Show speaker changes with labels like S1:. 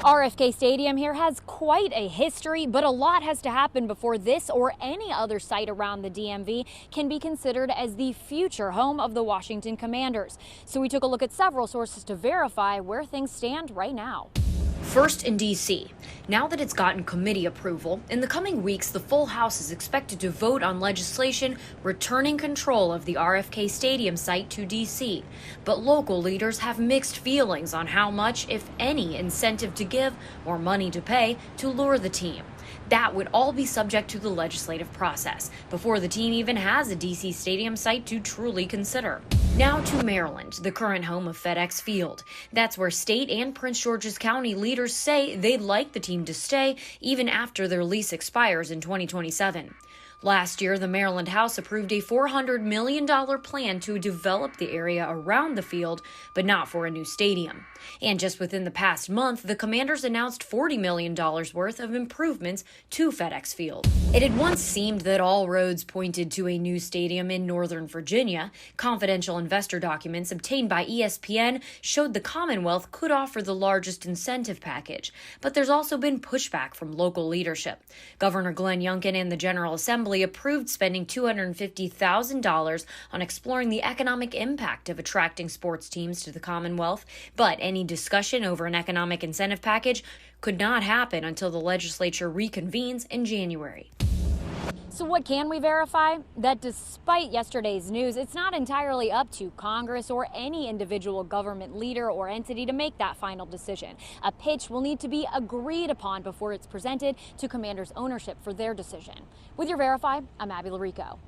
S1: RFK Stadium here has quite a history, but a lot has to happen before this or any other site around the DMV can be considered as the future home of the Washington Commanders. So we took a look at several sources to verify where things stand right now. First in D.C. Now that it's gotten committee approval, in the coming weeks, the full House is expected to vote on legislation returning control of the RFK Stadium site to D.C. But local leaders have mixed feelings on how much, if any, incentive to give or money to pay to lure the team. That would all be subject to the legislative process before the team even has a D.C. stadium site to truly consider. Now to Maryland, the current home of FedEx Field. That's where state and Prince George's County leaders say they'd like the team to stay even after their lease expires in 2027. Last year, the Maryland House approved a $400 million plan to develop the area around the field, but not for a new stadium. And just within the past month, the Commanders announced $40 million worth of improvements to FedEx Field. It had once seemed that all roads pointed to a new stadium in Northern Virginia. Confidential investor documents obtained by ESPN showed the Commonwealth could offer the largest incentive package. But there's also been pushback from local leadership. Governor Glenn Youngkin and the General Assembly approved spending $250,000 on exploring the economic impact of attracting sports teams to the Commonwealth, but any discussion over an economic incentive package could not happen until the legislature reconvenes in January. So what can we verify? That despite yesterday's news, it's not entirely up to Congress or any individual government leader or entity to make that final decision. A pitch will need to be agreed upon before it's presented to Commanders ownership for their decision. With your Verify, I'm Abby Larico.